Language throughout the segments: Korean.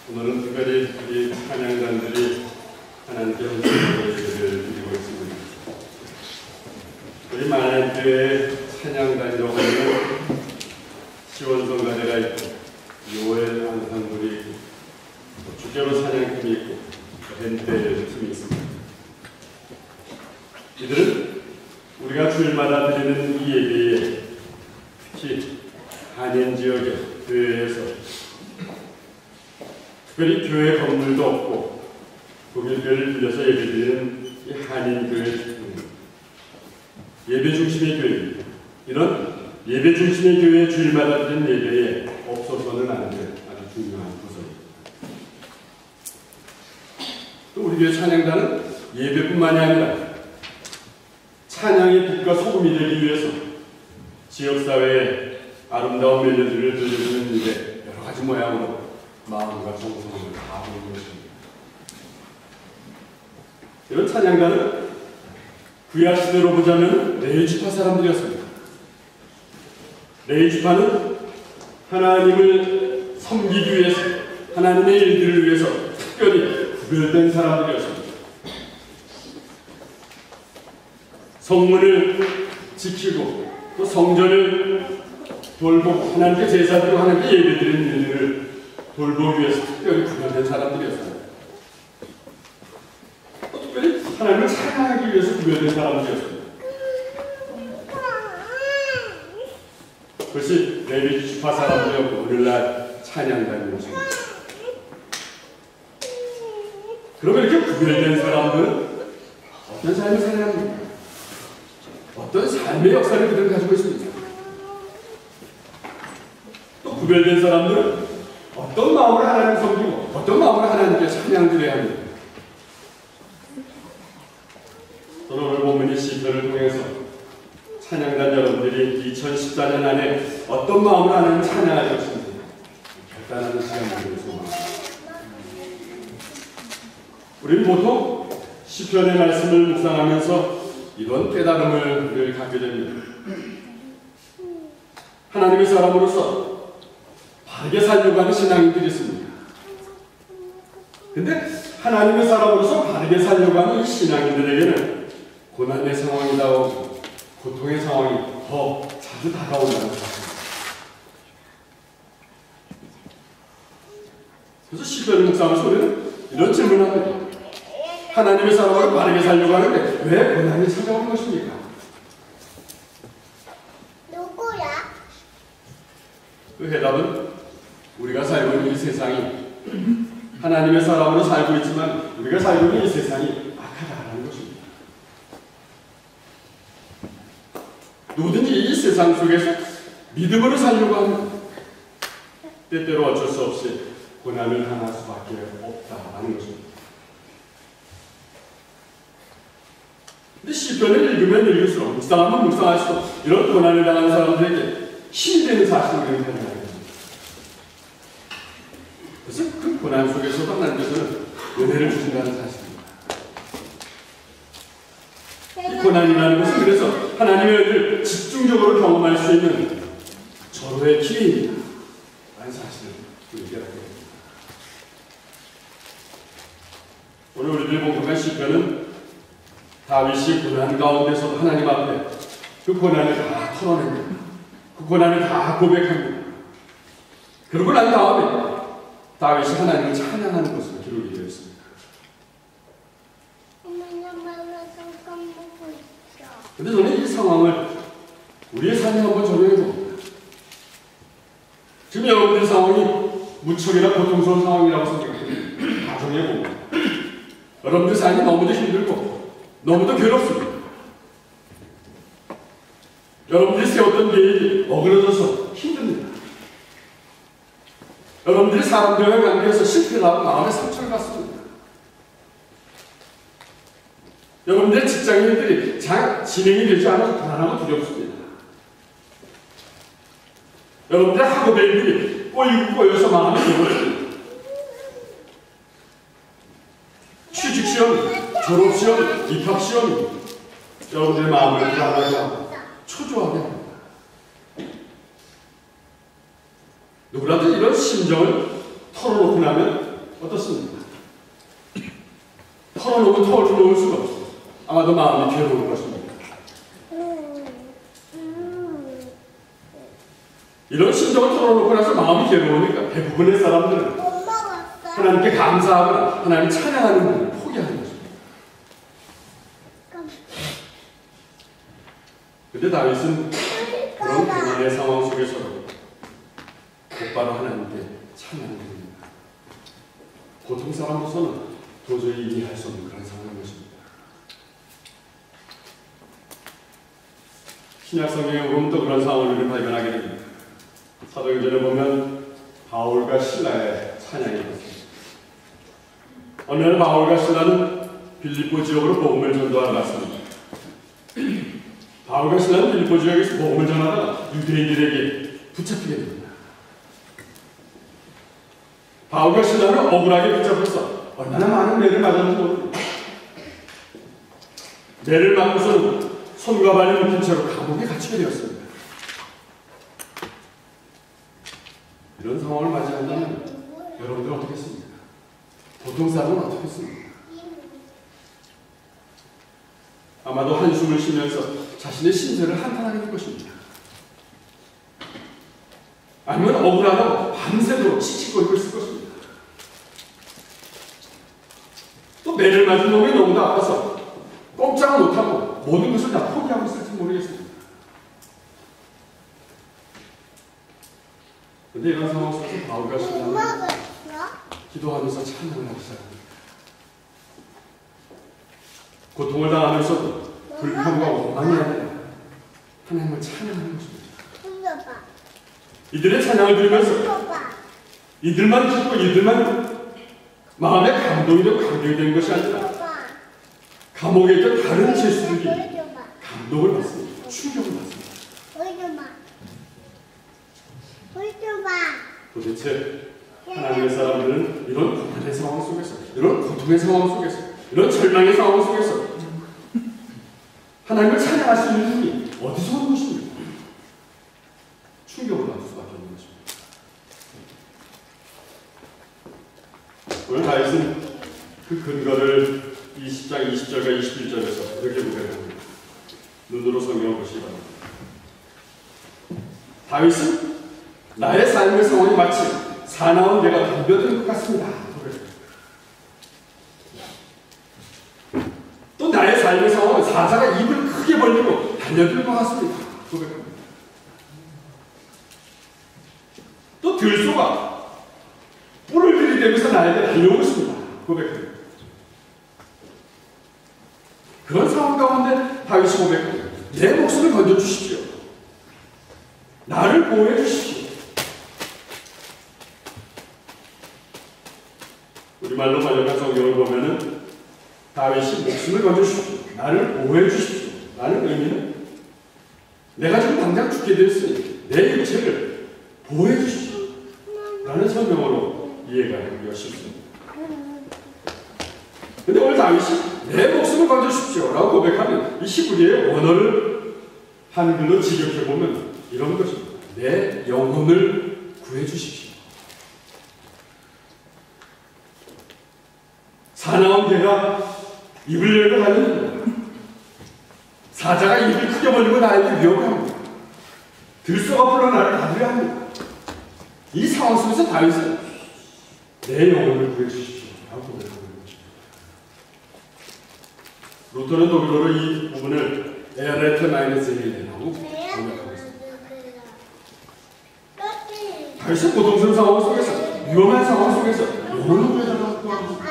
오늘은 특별히 우리 찬양단들이 하나님께 헌신을 드리고 있습니다. 우리 만안교회 찬양단이라고 하면 시원성가대가 있고 요엘 안상들이 있고 주께로 찬양팀이 있고 벤테 팀이 있습니다. 이들은 우리가 주일마다 드리는 이 예배에 특히 한인 지역의 교회에서 특별히 교회 건물도 없고 독일교회를 빌려서 예배드리는 이 한인 교회 예배 중심의 교회입니다. 이런 예배 중심의 교회 주일마다 드리는 예배에 없어서는 안 될 아주 중요한 구석입니다. 또 우리 교회 찬양단은 예배뿐만이 아니라 찬양의 빛과 소금이 되기 위해서 지역사회에 아름다운 멜로디를 들려주는 일에 여러 가지 모양으로 마음과 정성을 다하는 것입니다. 이런 찬양단은 구약 시대로 보자면 레위지파 사람들이었습니다. 레위지파는 하나님을 섬기기 위해서 하나님의 일들을 위해서 특별히 구별된 사람들이었습니다. 성문을 지키고 또 성전을 돌보고 하나님께 제사드리고 하나님께 예배드리는 일들을 돌보기 위해서 특별히 구별된 사람들이었습니다. 특별히 하나님을 찬양하기 위해서 구별된 사람들이었습니다. 그것이 레위지파 사람들이었고 오늘날 찬양단인 것입니다. 그러면 이렇게 구별된 사람들은 어떤 삶을 살아갑니까? 어떤 삶의 역사를 그들은 가지고 있습니다. 또 구별된 사람들은 어떤 마음으로 하나님을 섬기고 어떤 마음으로 하나님께 찬양드려야 합니다. 저는 오늘 본문의 시편을 통해서 찬양단 여러분들이 2014년 안에 어떤 마음으로 하나님을 찬양할 것인지 결단하는 시간을 드리겠습니다. 우리는 보통 시편의 말씀을 묵상하면서 이런 깨달음을 늘 갖게 됩니다. 하나님의 사람으로서 바르게 살려고 하는 신앙인들이 있습니다. 근데 하나님의 사람으로서 바르게 살려고 하는 이 신앙인들에게는 고난의 상황이 나오고 고통의 상황이 더 자주 다가온다는 것입니다. 그래서 시편을 묵상하면서 우리는 이런 질문을 합니다. 하나님의 사람으로 바르게 살려고 하는데 왜 고난이 찾아오는 것입니까? 누구야? 그 해답은 우리가 살고 있는 이 세상이 하나님의 사람으로 살고 있지만 우리가 살고 있는 이 세상이 악하다는 것입니다. 누구든지 이 세상 속에서 믿음으로 살려고 하면 때때로 어쩔 수 없이 고난을 당할 수밖에 없다는 것입니다. 근데 시편을 읽으면 읽을수록 묵상하면 묵상할수록 이런 고난을 당하는 사람들에게 힘이 되는 사실을 우리는 발견하게 됩니다. 그래서 그 고난 속에서도 하나님께서는 은혜를 주신다는 사실입니다. 이 고난이라는 것은 그래서 하나님의 은혜를 집중적으로 경험할 수 있는 절호의 기회입니다. 라는 사실을 우리에게 알게 됩니다. 오늘 우리들이 공부한 시편은 다윗이 고난 가운데서 하나님 앞에 그 고난을 다 털어냅니다. 그 고난을 다 고백합니다. 그러고 난 다음에 다윗이 하나님을 찬양하는 것으로 기록이 되어 있습니다. 그런데 저는 이 상황을 우리의 삶에 한번 적용해 봅니다. 지금 여러분들의 상황이 무척이나 고통스러운 상황이라고 생각합니다. 가정해 봅니다. 여러분들 삶이 너무도 힘들고 너무도 괴롭습니다. 여러분들이 세웠던 계획이 어그러져서 힘듭니다. 여러분들이 사람들과의 관계에서 실패를 하고 마음의 상처를 받습니다. 여러분들의 직장인들이 잘 진행이 되지 않아서 불안하고 두렵습니다. 여러분들의 학업의 일들이 꼬여서 마음이 괴롭습니다. 취직시험, 졸업시험, 입학시험 여러분들의 마음을 불안하게 하고 초조하게 합니다. 누구라도 이런 심정을 털어놓고 나면 어떻습니까? 털어놓으면 털어놓을 수가 없어요. 아마도 마음이 괴로울 것입니다. 이런 심정을 털어놓고 나서 마음이 괴로우니까 대부분의 사람들은 하나님께 감사하거나 하나님 찬양하는 것을 포기하는 것입니다. 근데 다윗은 그런 고난의 상황 속에서도 곧바로 하나님께 찬양을 드립니다. 보통 사람으로서는 도저히 이해할 수 없는 그런 상황인 것입니다. 신약성경에 보면 또 그런 상황을 우리는 발견하게 됩니다. 사도행전에 보면 바울과 신라의 찬양이 있습니다. 어느 날 바울과 신라는 빌립보 지역으로 복음을 전도하러 갔습니다. 바울과 신라는 빌립보 지역에서 복음을 전하다가 유대인들에게 붙잡히게 됩니다. 바울과 신라는 억울하게 붙잡혀서 얼마나 많은 매를 맞았는지 모릅니다. 매를 맞고서는 손과 발이 묶인 채로 감옥에 갇히게 되었습니다. 이런 상황을 맞이한다면 여러분들은 어떻겠습니까? 보통 사람은 어떻겠습니까? 아마도 한숨을 쉬면서 자신의 신세를 한탄하게 될 것입니다. 아니면 억울하다고 밤새도록 씩씩거리고 있을 것입니다. 또 매를 맞은 놈이 너무도 아파서 꼼짝을 못하고 모든 것을 다 포기하고 있을지 모르겠습니다. 그런데 이런 상황 속에서 바울과 신라는 기도하면서 찬양을 하기 시작합니다. 고통을 당하면서도 불평과 원망이 아니라 하나님을 찬양하는 것입니다. 이들의 찬양을 들으면서 이들만 기쁘고 이들만 마음에 감동이 되고 감격이 되는 것이 아니라 감옥에 있던 다른 죄수들이 감동을 받습니다. 충격을 받습니다. 도대체 하나님의 사람들은 이런 고난의 상황 속에서, 이런 고통의 상황 속에서, 이런 절망의 상황 속에서 하나님을 찬양할 수 있는 힘이 어디서 오는 것입니까? 충격을 받을 수밖에 없는 것입니다. 오늘 다윗은 그 근거를 20장 20절과 21절에서 이렇게 고백합니다. 눈으로 성경을 보시기 바랍니다. 다윗은 나의 삶의 상황이 마치 사나운 개가 덤벼드는 것 같습니다. 또 나의 삶의 상황은 사자가 입을 크게 벌리고 달려들 것 같습니다. 고백합니다. 또 들소가 뿔을 들이대면서 나에게 달려오고 있습니다. 고백합니다. 그런 상황 가운데 다윗이 고백합니다. 내 목숨을 건져주십시오. 나를 보호해 주십시오. 우리말로 번역한 성경을 보면은 다윗이 목숨을 건져주십시오. 나를 보호해 주십시오. 라는 의미는 내가 지금 당장 죽게 되었으니 내 육체를 보호해 주십시오. 라는 설명으로 이해가 되기가 쉽습니다. 근데 오늘 다윗이 내 목숨을 건져주십시오. 라고 고백하면 이 히브리의 원어를 한글로 직역해보면 이런 것입니다. 내 영혼을 구해주십시오. 사나운 개가 입을 열고 달립니다. 사자가 입을 크게 벌리고 나에게 위협합니다. 들소가 불러 나를 닫으려 합니다. 이 상황 속에서 다윗은 내 영혼을 구해주십시오. 라고 고백합니다. 루터는 독일어로 이 부분을 에레트-헬레라고 번역하고 있습니다. 다윗은 고통스러운 상황 속에서, 위험한 상황 속에서 영혼을 구해달라고 합니다.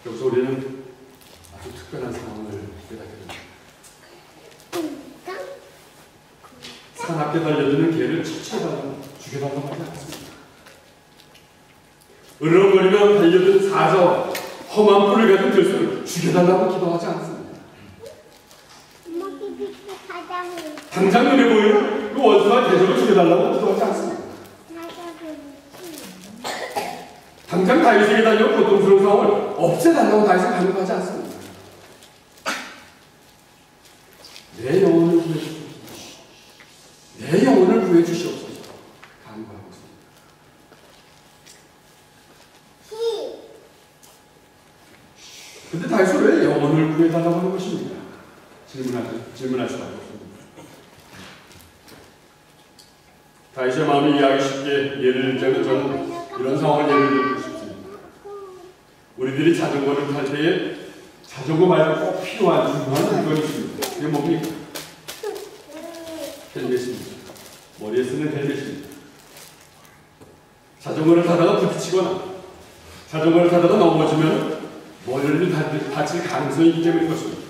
여기서 우리는 아주 특별한 상황을 깨닫게 됩니다. 산 앞에 달려드는 개를 처치해달라고 죽여달라고 하지 않습니다. 으르렁거리며 달려든 사자와 험한 뿔을 가진 들소를 죽여달라고 기도하지 않습니다. 당장 눈에 보이는 그 원수와 대적을 죽여달라고 기도하지 않습니다. 당장 다윗에게 달려온 고통스러운 상황을 없애달라고 다윗은 간구하지 않습니다. 내 영혼을 구해주십시오. 내 영혼을 구해 주시옵소서 간구하고 있습니다. 근데 다윗은 왜 영혼을 구해달라고 하는 것입니까? 질문할 수밖에 없습니다. 다윗의 마음을 이해하기 쉽게 예를 들자면 저는 이런 상황을 예를 들고 싶습니다. 우리들이 자전거를 탈 때에 자전거 말고 꼭 필요한 중요한 물건이 있습니다. 그게 뭡니까? 헬멧입니다. 머리에 쓰는 헬멧입니다. 자전거를 타다가 부딪히거나 자전거를 타다가 넘어지면 머리를 다칠 가능성이 있기 때문인 것입니다.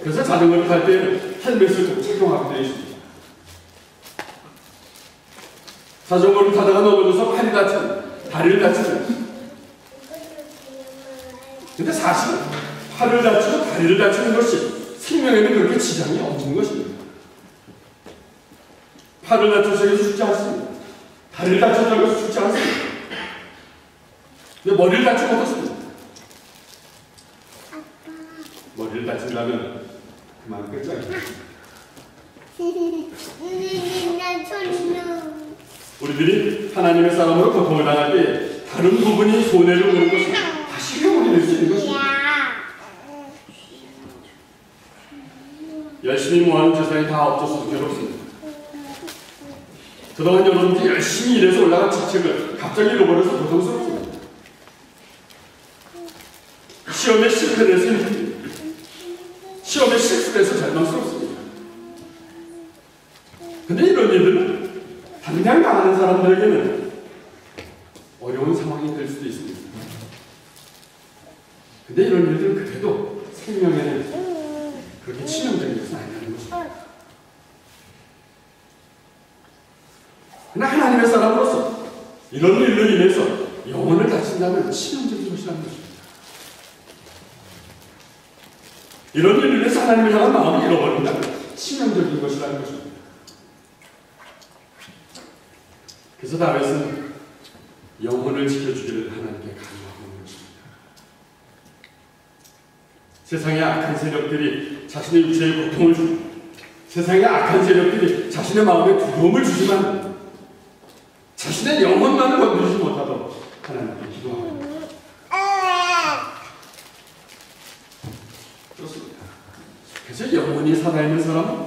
그래서 자전거를 탈 때에는 헬멧을 꼭 착용하게 되어 있습니다. 자전거를 타다가 넘어져서 팔이 다치는, 다리를 다치는. 근데 사실은 팔을 다치고 다리를 다치는 것이 생명에는 그렇게 지장이 없는 것입니다. 팔을 다쳐서 해서 죽지 않습니다. 다리를 다쳤다고 해서 죽지 않습니다. 근데 머리를 다치면 어떻습니까? 머리를 다친다면 그만 끝장입니다. 우리들이 하나님의 사람으로 고통을 당할 때 다른 부분이 손해를 보는 것은 다시 회복이 될 수 있는 것입니다. 열심히 모아놓은 재산이 다 없어서 괴롭습니다. 그동안 여러분들이 열심히 일해서 올라간 직책을 갑자기 잃어버려서 고통스럽습니다. 시험에 실패를 해서 힘듭니다. 시험에 실수해서 절망스럽습니다. 근데 이런 일들은 당장 당하는 사람들에게는 어려운 상황이 될 수도 있습니다. 근데 이런 일들은 그래도 생명에는 그렇게 치명적인 것은 아니라는 것입니다. 그러나 하나님의 사람으로서 이런 일로 인해서 영혼을 다친다면 치명적인 것이라는 것입니다. 이런 일로 인해서 하나님을 향한 마음을 잃어버린다면 치명적인 것이라는 것입니다. 그래서 다윗은 영혼을 지켜주기를 하나님께 간구하고 있는 것입니다. 세상의 악한 세력들이 자신의 육체에 고통을 주고 세상의 악한 세력들이 자신의 마음에 두려움을 주지만 자신의 영혼만을 건드리지 못하도록 하나님께 기도합니다. 그렇습니다. 그래서 영혼이 살아있는 사람은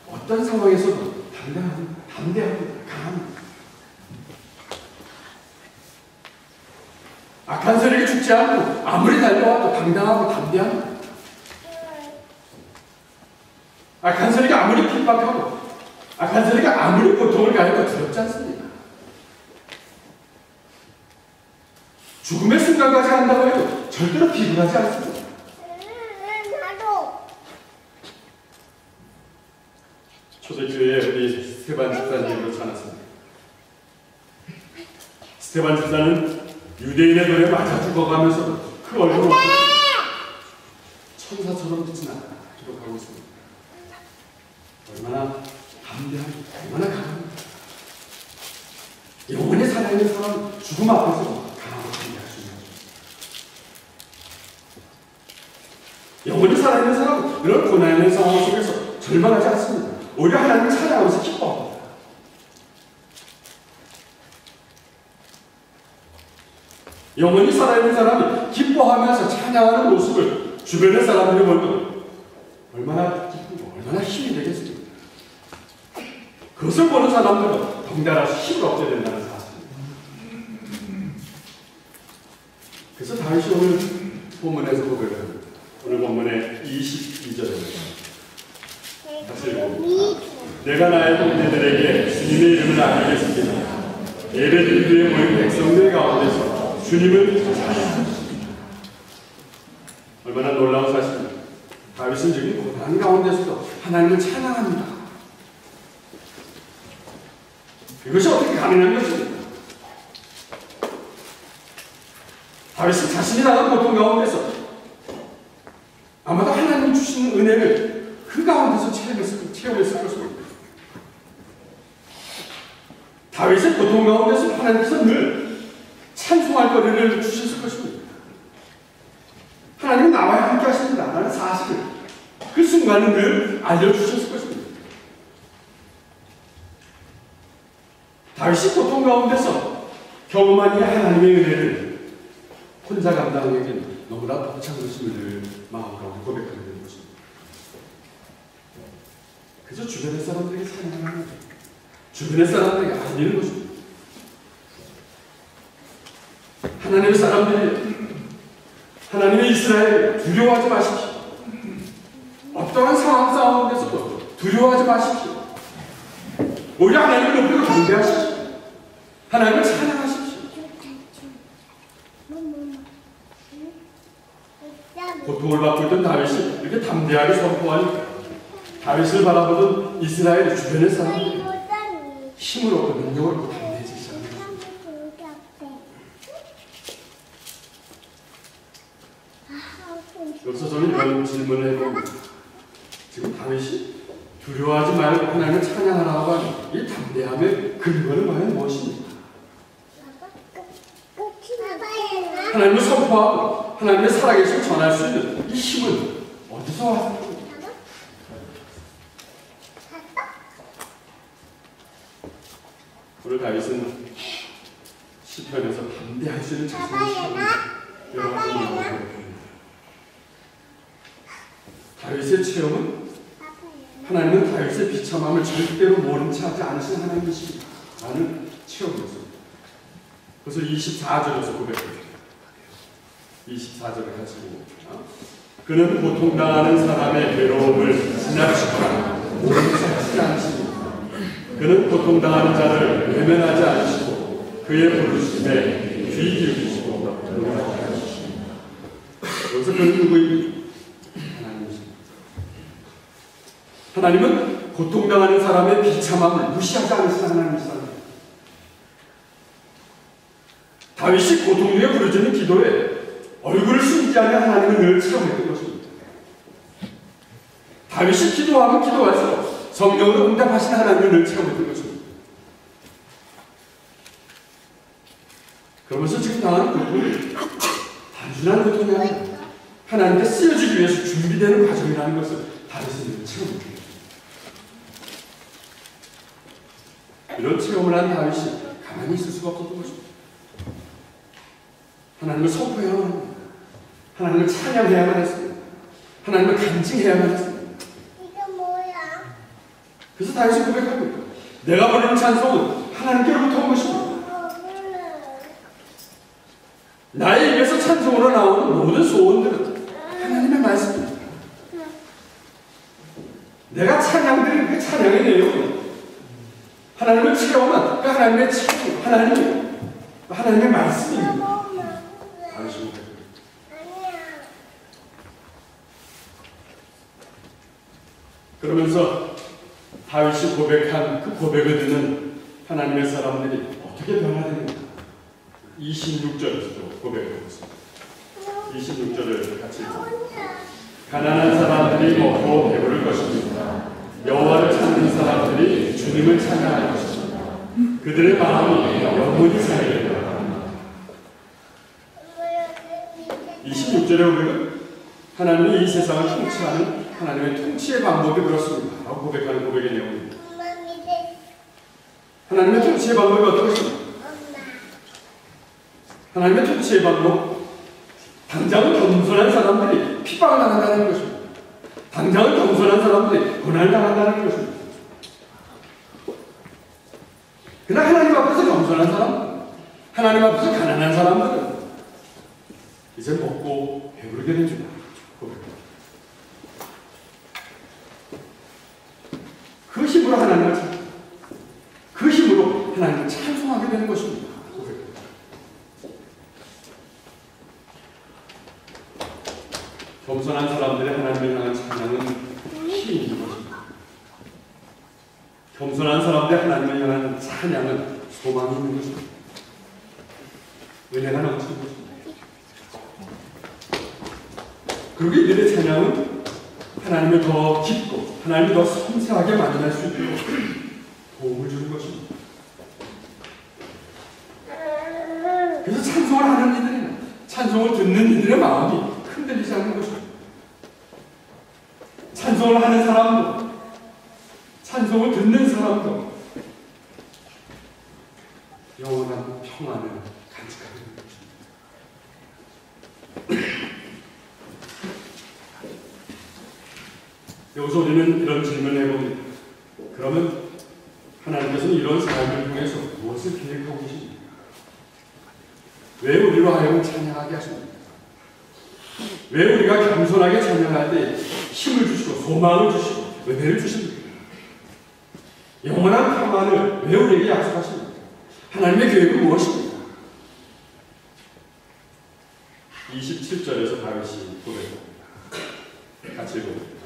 어떤 상황에서도 담대합니다. 강합니다. 악한 세력이 죽지 않고 아무리 달려와도 당당하고 담대합니다. 악한 세력이 아무리 핍박하고 악한 세력이 아무리 고통을 가해도 두렵지 않습니다. 죽음의 순간까지 한다고 해도 절대로 비굴하지 않습니다. 초대교회에 우리 스테반 집사님으로 전했습니다. 스테반 집사는 유대인의 돌에 맞아 죽어가면서 그 얼굴을 천사처럼 빛이 나다 기록하고 있습니다. 얼마나 담대하고 얼마나 강합니다. 영원히 살아있는 사람은 죽음 앞에서 강하고 담대할 수 있는 것입니다. 영원히 살아있는 사람은 이런 고난의 상황 속에서 절망하지 않습니다. 오히려 하나님을 찬양하면서 기뻐합니다. 영원히 살아있는 사람이 기뻐하면서 찬양하는 모습을 주변의 사람들이 보면 얼마나 기쁘고 얼마나 힘이 되겠습니까? 그것을 보는 사람들은 덩달아 힘을 얻게 된다는 사실입니다. 그래서 다윗이 오늘 본문에서 고백을 합니다. 오늘 본문의 22절입니다. 다시 읽어봅니다. 내가 나의 동네들에게 주님의 이름을 알리겠습니다. 예배드리기에 모인 백성들 가운데서 주님을 찬양합니다. 얼마나 놀라운 사실입니다. 다윗은 지금 고난 가운데서도 하나님을 찬양합니다. 이것이 어떻게 가능한 것입니까? 다윗은 자신이 당한 고통 가운데서 아마도 하나님 주시는 은혜를 그 가운데서 체험했을 것입니다. 다윗의 고통 가운데서 하나님께서 늘 찬송할 거리를 주셨을 것입니다. 하나님은 나와 함께 하십니다. 라는 사실을 그 순간은 늘 알려주셨을 것입니다. 다윗이 고통 가운데서 경험한 이 하나님의 은혜를 혼자 감당하기에는 너무나 벅찬 것임을 늘 마음으로 고백하게 되는 것입니다. 그저 주변의 사람들에게 찬양하는 거죠. 주변의 사람들에게 알리는 것입니다. 하나님의 사람들이, 하나님의 이스라엘 두려워하지 마십시오. 어떠한 상황 가운데서도 두려워하지 마십시오. 오히려 하나님을 높이고 경배하십시오. 하나님을 찬양하십시오. 고통을 받고 있던 다윗이 이렇게 담대하게 선포하니까 다윗을 바라보던 이스라엘 주변의 사람들이 힘을 얻고 능력을 얻고 담대해지기 시작합니다. 여기서 저는 이런 질문을 해봅니다. 지금 다윗이 두려워하지 말고 하나님을 찬양하라고 하는 이 담대함의 근거는 과연 무엇입니까? 하나님을 선포하고 하나님의 살아계심을 전할 수 있는 이 힘은 어디서 왔습니까? 오늘 다윗은 시편에서 담대할 수 있는 자신의 시험을 여러 가지 이야기합니다. 다윗의 체험은 하나님은 다윗의 비참함을 절대로 모른 채 하지 않으신 하나님이십니다 라는 체험이었습니다. 그래서 24절에서 고백합니다. 24절을 같이 보고 그는 고통당하는 사람의 괴로움을 지나치거나 모른 채 하지 않으십니다. 그는 고통당하는 자를 외면하지 않으시고 그의 부르심에 귀 기울이시고 응답하게 하시십니다. 여기서 그는 누구입니까? 하나님이십니다. 하나님은 고통당하는 사람의 비참함을 무시하지 않으시는 하나님이십니다. 다윗이 고통 중에 부르짖는 기도에 얼굴을 숨기지 않는 하나님을 늘 체험했던 것입니다. 다윗이 기도하면 기도할수록 성령으로 응답하신 하나님을 늘 체험했던 것입니다. 그러면서 지금 당하는 고통이 단순한 고통이 아니라 하나님께 쓰여지기 위해서 준비되는 과정이라는 것을 다윗은 늘 체험합니다. 이런 체험을 한 다윗이 가만히 있을 수가 없었던 것입니다. 하나님을 선포해야만 합니다. 하나님을 찬양해야만 했습니다. 하나님을 간증해야만 했습니다. 이거 뭐야? 그래서 다윗이 고백합니다. 내가 부르는 찬송은 하나님께로부터 온 것입니다. 나의 입에서 찬송으로 나오는 모든 소원들은 하나님의 말씀입니다. 내가 찬양드리는 그 찬양의 내용은 하나님을 체험한 그 하나님의 찬양, 하나님의 말씀입니다. 그러면서 다윗이 고백한 그 고백을 듣는 하나님의 사람들이 어떻게 변화되는가? 26절에서도 고백하고 있습니다. 26절을 같이 읽습니다. 가난한 사람들이 먹고 배부를 것입니다. 여호와를 찾는 사람들이 주님을 찬양할 것입니다. 그들의 마음이 영원히 살리리라. 26절에 보면 하나님이 이 세상을 통치하는 하나님의 통치의 방법이 그렇습니다 라고 고백하는 고백의 내용입니다. 하나님의 통치의 방법이 어떤 것입니까? 하나님의 통치의 방법, 당장은 겸손한 사람들이 핍박을 당한다는 것입니다. 당장은 겸손한 사람들이 고난을 당한다는 것입니다. 그러나 하나님 앞에서 겸손한 사람, 하나님 앞에서 가난한 사람들은 이제 먹고 배부르게 된 줄 고백합니다. 그 힘으로 하나님을 찾고 그 힘으로 하나님을 찬송하게 되는 것입니다. 겸손한 사람들의 하나님을 향한 찬양은 힘이 있는 것입니다. 겸손한 사람들의 하나님을 향한 찬양은 소망이 있는 것입니다. 은혜가 넘치는 것입니다. 그리고 이들의 찬양은 하나님을 더 깊고 하나님을 더 섬세하게 만날 수 있도록 도움을 주는 것입니다. 그래서 찬송을 하는 이들은 찬송을 듣는 이들의 마음이 흔들리지 않는 것입니다. 찬송을 하는 사람도 찬송을 듣는 사람도 영원한 평안을 간직하게 됩니다. 여기서 우리는 이런 질문을 해봅니다. 그러면 하나님께서는 이런 삶을 통해서 무엇을 계획하고 계십니까? 왜 우리로 하여금 찬양하게 하십니까? 왜 우리가 겸손하게 찬양할 때 힘을 주시고 소망을 주시고 은혜를 주십니까? 영원한 평안을 왜 우리에게 약속하십니까? 하나님의 계획은 무엇입니까? 27절에서 다윗이 고백합니다. 같이 읽어봅니다.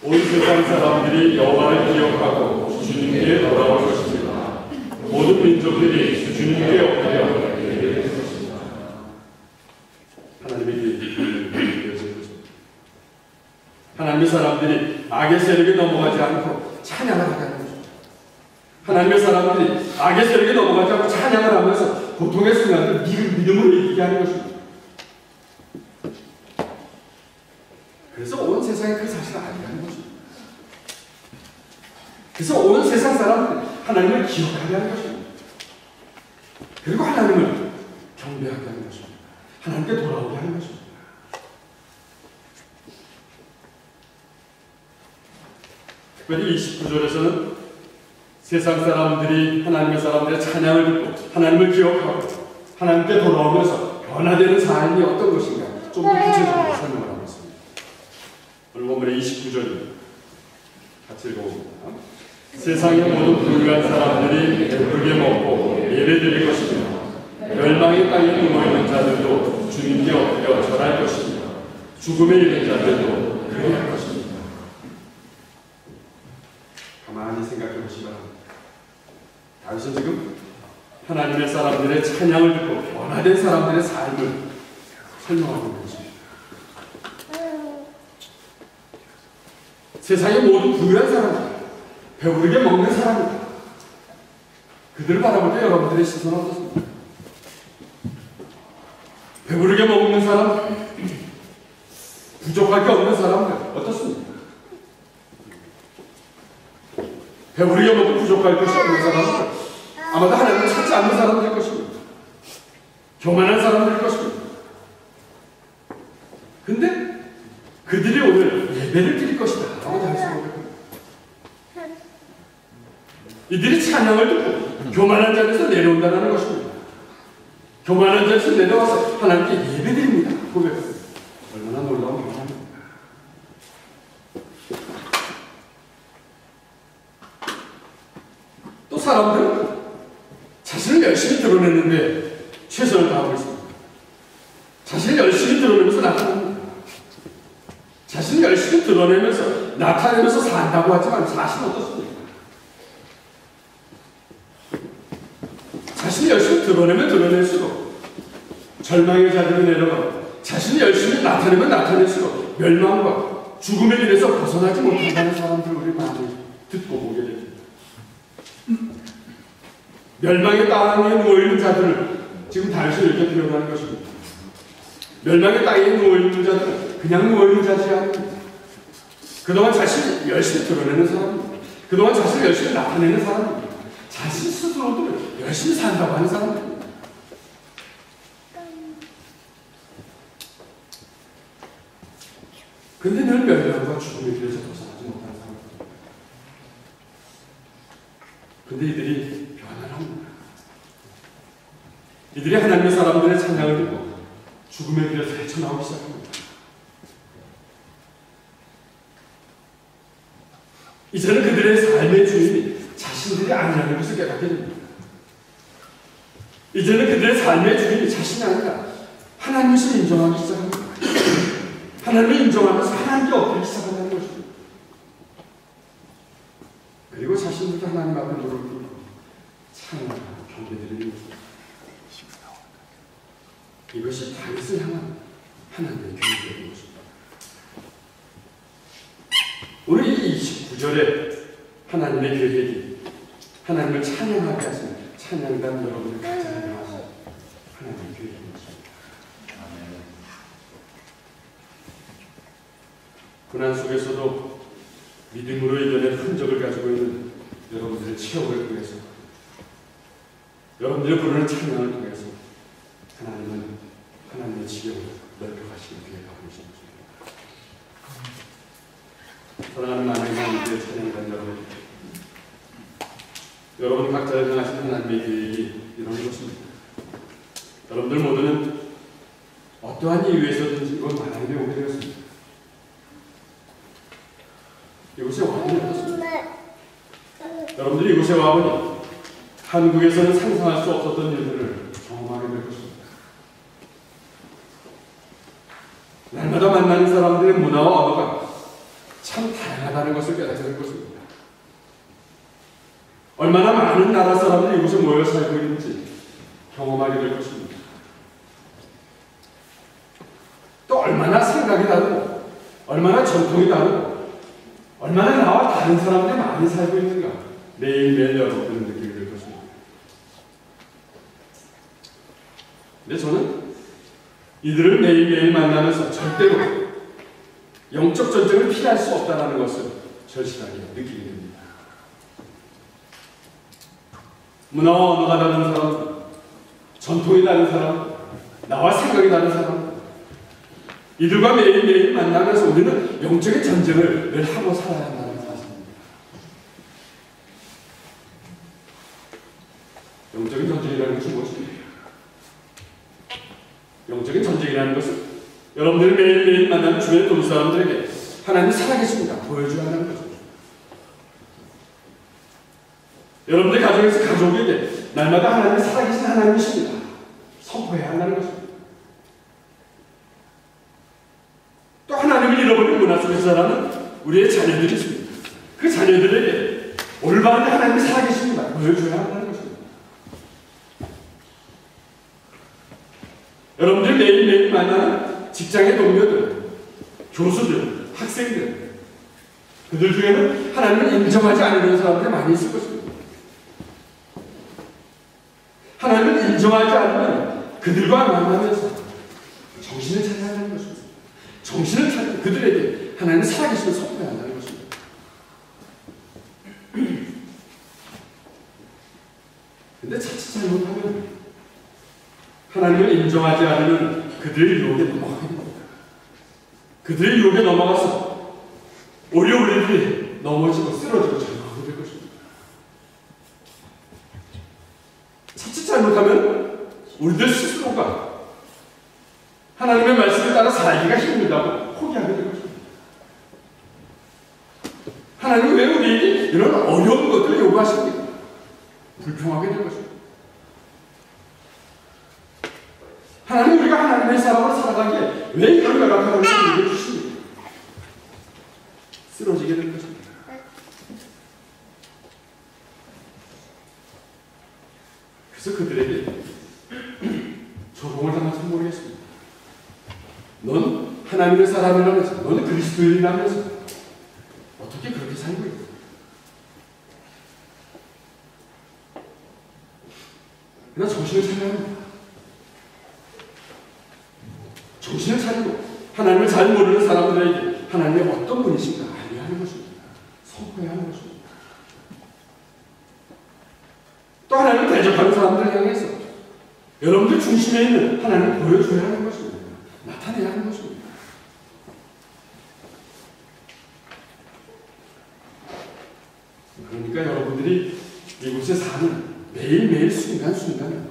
온 세상 사람들이 여호와를 기억하고 주님께 돌아올 것입니다. 모든 민족들이 주님께 엎드려 예배할 것입니다. 하나님의 계획이 이루어질 것입니다. 하나님의 사람들이 악의 세력에 넘어가지 않고 찬양을 하게 하는 것입니다. 하나님의 사람들이 악의 세력에 넘어가지 않고 찬양을 하면서 고통의 순간을 믿음으로 이기게 하는 것입니다. 그래서 온 세상에 그 사실을 알게 하는 것입니다. 그래서 온 세상 사람들이 하나님을 기억하게 하는 것입니다. 그리고 하나님을 경배하게 하는 것입니다. 하나님께 돌아오게 하는 것입니다. 특별히 29절에서는 세상 사람들이 하나님의 사람들의 찬양을 듣고 하나님을 기억하고 하나님께 돌아오면서 변화되는 삶이 어떤 것인가 좀 더 구체적으로 설명을 하고 있습니다. 오늘 본문의 29절입니다. 같이 읽어봅니다. 세상의 모든 불의한 사람들이 배부르게 먹고 예배드릴 것입니다. 멸망의 땅에 누워있는 자들도 주님께 엎드려 절할 것입니다. 죽음에 이른 자들도 그리할 것입니다. 가만히 생각해 보시기 바랍니다. 다윗은 지금 하나님의 사람들의 찬양을 듣고 변화된 사람들의 삶을 설명하고 있는 것입니다. 세상의 모든 부유한 사람들, 배부르게 먹는 사람들, 그들을 바라볼 때 여러분들의 시선은 어떻습니까? 배부르게 먹는 사람, 부족할 게 없는 사람들 어떻습니까? 배부르게 먹고 부족할 것이 없는 사람들 아마도 하나님을 찾지 않는 사람들일 것입니다. 교만한 사람들일 것입니다. 근데 그들이 오늘 예배를 드릴 것이다 라고 말씀합니다. 이들이 찬양을 듣고 교만한 자리에서 내려온다는 것입니다. 교만한 자리에서 내려와서 하나님께 예배드립니다. 고백합니다. 얼마나 놀라운 경험입니다. 또 사람들은 자신을 열심히 드러냈는데 최선을 다하고 있습니다. 자신을 열심히 드러내면서 나타납니다. 자신을 열심히 드러내면서 나타내면서 산다고 하지만 자신은 어떻습니까? 자신이 열심히 드러내면 드러낼수록 절망의 자리로 내려가고 자신이 열심히 나타내면 나타낼수록 멸망과 죽음의 길에서 벗어나지 못한다는 사람들 우리 많이 듣고 보게 됩니다. 멸망의 땅에 누워있는 자들을 지금 다윗이 이렇게 표현하는 것입니다. 멸망의 땅에 누워있는 자들은 그냥 누워있는 자들이 아닙니다. 그동안 자신을 열심히 드러내는 사람입니다. 그동안 자신을 열심히 나타내는 사람입니다. 자신 스스로도 열심히 산다고 하는 사람입니다. 근데 늘 멸망과 죽음의 길에서 벗어나지 못하는 사람입니다. 근데 이들이 변화를 합니다. 이들이 하나님의 사람들의 찬양을 듣고 죽음의 길에서 헤쳐나오기 시작합니다. 이제는 그들의 삶의 주인이 자신들이 아니라는 것을 깨닫게 됩니다. 이제는 그들의 삶의 주인이 자신이 아니라 하나님을 인정하기 시작합니다. 하나님을 인정하면서 하나님께 엎드리기 시작한다는 것입니다. 그리고 자신들도 하나님 앞에 무릎 꿇고 찬양하고 경배드리는 것입니다. 이것이 다윗을 향한 하나님의 경배인 것입니다. 오늘 이 29절에 하나님의 계획이 하나님을 찬양하게 하시는 찬양단 여러분을 가장 향하신 하나님의 계획인 것입니다. 고난 속에서도 믿음으로 이겨낸 흔적을 가지고 있는 여러분들의 체험을 통해서 여러분들이 부르는 찬양을 통해서 하나님은 하나님의 지경을 넓혀가시는 뒤에 가보시는 것입니다. 사랑하는 하나님의 찬양단 여러분 각자를 향하신 하나님의 계획이 이런 것입니다. 여러분들 모두는 어떠한 이유에서든지 이곳 하나님에 오게 되었습니다. 이곳에 와보니 어떻습니까? 여러분들이 이곳에 와보니 한국에서는 상상할 수 없었던 일들을 경험하게 될 것입니다. 날마다 만나는 사람들의 문화와 언어가 참 다양하다는 것을 깨닫게 될 것입니다. 얼마나 많은 나라 사람들이 이곳에 모여 살고 있는지 경험하게 될 것입니다. 또 얼마나 생각이 다르고 얼마나 전통이 다르고 얼마나 나와 다른 사람들이 많이 살고 있는가 매일매일 여러분들은 느끼게 될 것입니다. 근데 저는 이들을 매일매일 만나면서 절대로 영적 전쟁을 피할 수 없다는 것을 절실하게 느끼게 됩니다. 문화와 언어가 다른 사람, 전통이 다른 사람, 나와 생각이 다른 사람, 이들과 매일매일 만나면서 우리는 영적인 전쟁을 늘 하고 살아야 한다는 사실입니다. 영적인 전쟁이라는 것이 무엇입니까? 영적인 전쟁이라는 것은 여러분들이 매일매일 만나는 주변의 동료 사람들에게 하나님이 살아계십니다 보여줘야 하는 것입니다. 여러분들 가정에서 가족에게 날마다 하나님이 살아계신 하나님이십니다 선포해야 한다는 것입니다. 또 하나님을 잃어버린 문화 속에서 자라는 우리의 자녀들이 있습니다. 그 자녀들에게 올바른 하나님이 살아계십니다 보여줘야 한다는 것입니다. 여러분들 매일매일 만나는 직장의 동료들, 교수들, 학생들, 그들 중에는 하나님을 인정하지 않는 사람들이 많이 있을 것입니다. 하나님을 인정하지 않으면 그들과 만나면서 정신을 차려야 한다는 것입니다. 정신을 차리고 그들에게 하나님의 살아계심을 선포해야 한다는 것입니다. 근데 자칫 잘못하면 하나님을 인정하지 않으면 그들의 유혹에 넘어가게 됩니다. 그들의 유혹에 넘어가서 오히려 우리들이 넘어지고 쓰러지고 절망하게 될 것입니다. 자칫 잘못하면 우리들 스스로가 하나님의 말씀을 따라 살기가 힘들다고 포기하게 될 것입니다. 하나님은 왜 우리에게 이런 어려운 것들을 요구하십니까? 불평하게 될 것입니다. 하나님 우리가 하나님의 사람으로 살아가기에 왜 이런 열악한 것을 우리에게 주십니까? 쓰러지게 될 것입니다. 그래서 그들에게 조롱을 당할지 모르겠습니다. 넌 하나님의 사람이라면서, 너는 그리스도인이라면서 어떻게 그렇게 살고 있어? 그러나 정신을 차려야 합니다. 정신을 차리고 하나님을 잘 모르는 사람들에게 하나님의 어떤 분이신가 알려야 하는 것입니다. 선포해야 하는 것입니다. 또 하나님을 대적하는 사람들을 향해서 여러분들 중심에 있는 하나님을 보여줘야 하는 것입니다. 나타내야 하는 것입니다. 그러니까 여러분들이 이곳에 사는 매일매일 순간순간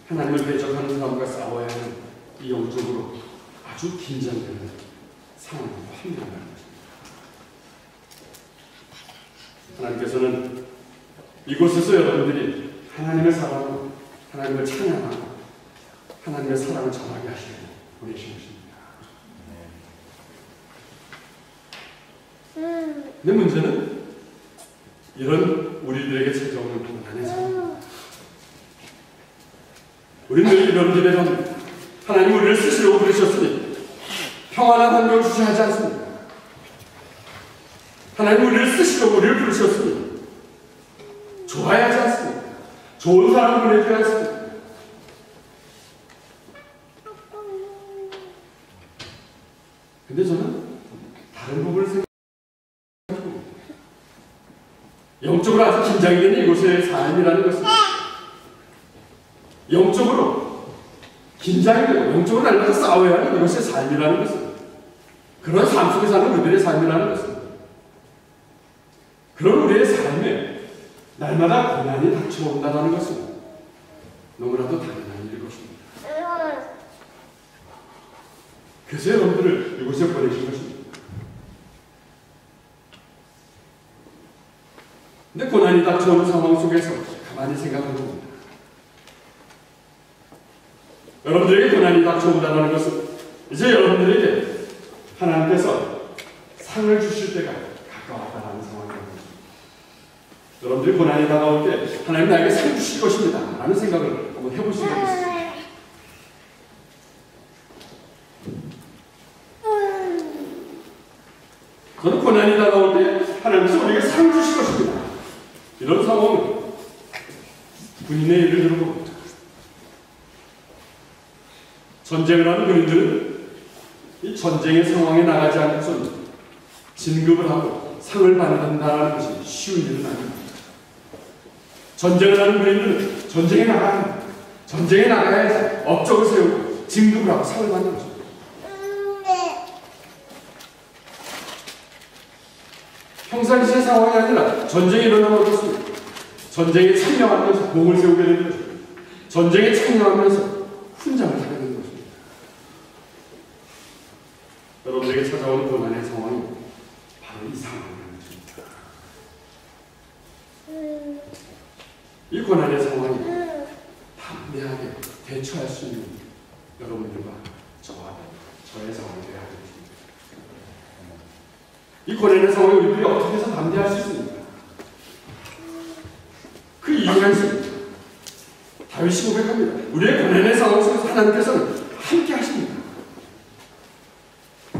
하나님을 대적하는 사람과 싸워야 하는 이 영적으로 아주 긴장되는 상황과 환경이라는 것입니다. 하나님께서는 이곳에서 여러분들이 하나님의 사랑으로 하나님을 찬양하고 하나님의 사랑을 전하게 하시는 보내신 것입니다. 근데 문제는 이런 우리들에게 찾아오는 고난의 상황입니다. 우리는 늘 이런 기대를 합니다. 하나님 우리를 쓰시려고 부르셨으니 평안한 환경을 주시하지 않습니다. 하나님 우리를 쓰시려고 우리를 부르셨으니 좋아야 하지 않습니까? 좋은 사람을 보내줘야 했습니다. 근데 저는 다른 부분을 생각합니다. 영적으로 아주 긴장이 되는 이곳의 삶이라는 것은 영적으로 긴장이 되고 영적으로 날마다 싸워야 하는 이것의 삶이라는 것은 그런 삶 속에 사는 우리들의 삶이라는 것은 그런 우리의 삶에 날마다 고난이 닥쳐온다는 것은 너무나도 당연한 일일 것입니다. 그래서 여러분들을 이곳에 보내신 것입니다. 근데 고난이 닥쳐오는 상황 속에서 가만히 생각해 봅니다. 여러분들에게 고난이 닥쳐온다는 것은 이제 여러분들에게 하나님께서 상을 주실 때가 가까웠다는 상황입니다. 여러분들이 고난이 다가올 때 하나님 나에게 상 주실 것입니다 라는 생각을 한번 해보시면 좋겠습니다. 저는 고난이 다가올 때 하나님께서 우리에게 상 주실 것입니다. 이런 상황은 군인의 예를 들어봅니다. 전쟁을 하는 군인들은 이 전쟁의 상황에 나가지 않고선 진급을 하고 상을 받는다는 것이 쉬운 일은 아닙니다. 전쟁을 하는 군인들은 전쟁에 나가야지 업적을 세우고 진급을 하고 상을 받는 것입니다. 평상시의 상황이 아니라 전쟁이 일어나면 어떻습니까? 전쟁에 참여하면서 공을 세우게 되는 것입니다. 전쟁에 참여하면서 훈장을 하게 되는 것입니다. 여러분에게 찾아오는 고난의 상황이 바로 이 상황이라는 것입니다. 이 고난의 상황이 담대하게 대처할 수 있는 여러분들과 저의 상황이 되어야 합니다. 이 고난의 상황에 우리들이 어떻게 해서 담대할 수 있습니까? 그 이유가 있습니다. 다윗이 고백합니다. 우리의 고난의 상황 속에서 하나님께서는 함께 하십니다.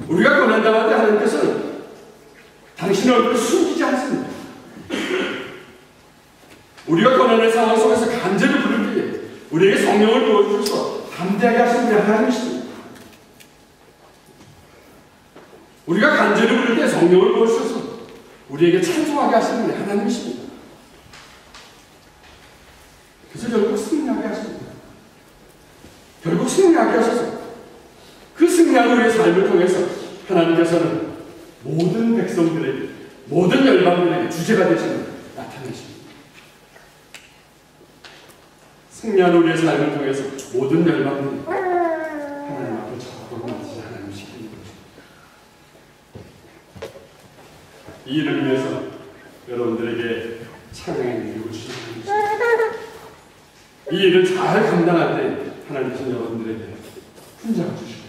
우리가 고난당할 때 하나님께서는 당신의 얼굴을 숨기지 않습니다. 우리가 고난의 상황 속에서 간절히 부를 때에 우리에게 성령을 부어주셔서 담대하게 하시는 분이 하나님이십니다. 우리가 간절히 부를 때 성령을 부어주셔서 우리에게 찬송하게 하시는 분이 하나님이십니다. 그래서 결국 승리하게 하십니다. 결국 승리하게 하셔서 그 승리한 우리의 삶을 통해서 하나님께서는 모든 백성들에게 모든 열방들에게 주제가 되시는 나타내십니다. 승리한 우리의 삶을 통해서 모든 열방들이 하나님 앞에 저하고 맞지 하나님이시는 것입니다. 이 일을 위해서 여러분들에게 찬양의 능력을 주시는 것입니다. 이 일을 잘 감당할 때 하나님께서 여러분들에게 훈장을 주실 것입니다.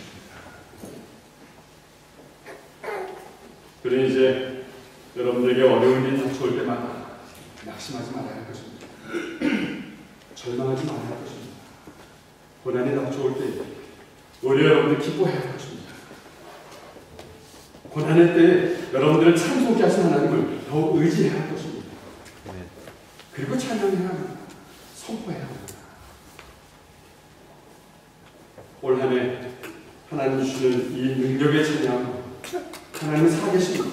그러니 이제 여러분들에게 어려운 일이 닥쳐올 때마다 낙심하지 말아야 할 것입니다. 절망하지 말아야 할 것입니다. 고난이 닥쳐올 때 오히려 여러분들 기뻐해야 할 것입니다. 고난의 때 여러분들은 찬송케 하신 하나님을 더욱 의지해야 할 것입니다. 그리고 찬양해야 합니다. 선포해야 합니다. 올 한 해 하나님 주시는 이 능력의 찬양, 하나님은 살아계십니다.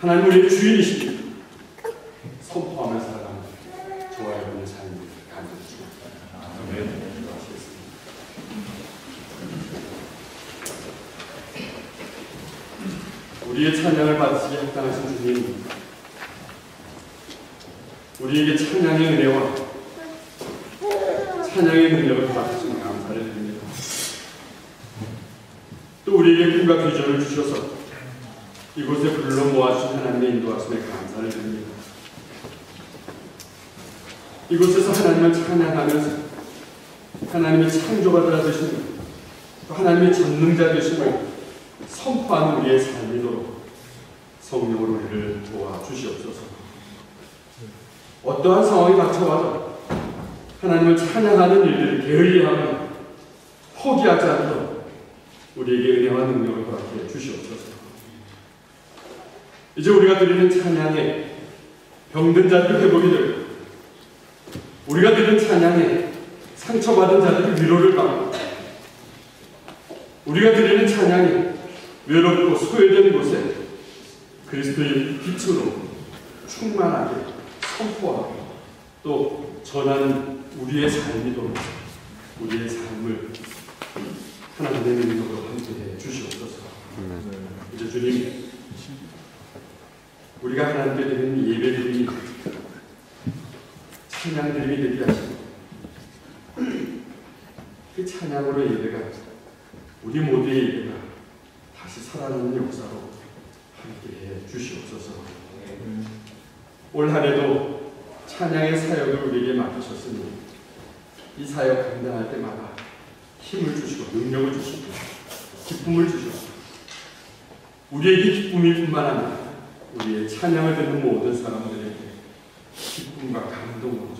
하나님은 우리의 주인이십니다. 선포하며 살아가는 저와 여러분의 삶을 간절히 축복합니다. 아멘. 우리의 찬양을 받으시기에 합당하신 주님, 우리에게 찬양의 은혜와 찬양의 능력을 허락하신 감사를 드립니다. 또 우리에게 꿈과 비전을 주셔서 이곳에 불러 모아주신 하나님의 인도하심에 감사를 드립니다. 이곳에서 하나님을 찬양하면서 하나님의 창조자가 되시는 또 하나님의 전능자 되심을 선포하는 우리의 삶이도록 성령으로 우리를 도와주시옵소서. 어떠한 상황이 닥쳐와도 하나님을 찬양하는 일들을 게을리하며 포기하지 않도록 우리에게 은혜와 능력을 허락해 주시옵소서. 이제 우리가 드리는 찬양에 병든 자들이 회복이 되고 우리가 드리는 찬양에 상처받은 자들이 위로를 받고 우리가 드리는 찬양에 외롭고 소외된 곳에 그리스도의 빛으로 충만하게 선포하고 또 전하는 우리의 삶이도록 우리의 삶을 하나님의 능력으로 함께해 주시옵소서. 이제 주님, 우리가 하나님께 드리는 예배드림이 찬양드림이 되게 하시고 그 찬양으로 예배가 우리 모두의 예배가 다시 살아나는 역사로 함께해 주시옵소서. 올 한해도 찬양의 사역을 우리에게 맡기셨으니 이 사역 감당할 때마다 힘을 주시고 능력을 주시고 기쁨을 주시고 우리에게 기쁨일 뿐만 아니라 우리의 찬양을 듣는 모든 사람들에게 기쁨과 감동을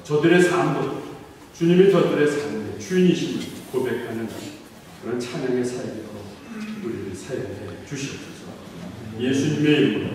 저들의 삶도 주님이 저들의 삶의 주인이심을 고백하는 그런 찬양의 사역으로 우리를 사용해 주시옵소서. 예수님의 이름으로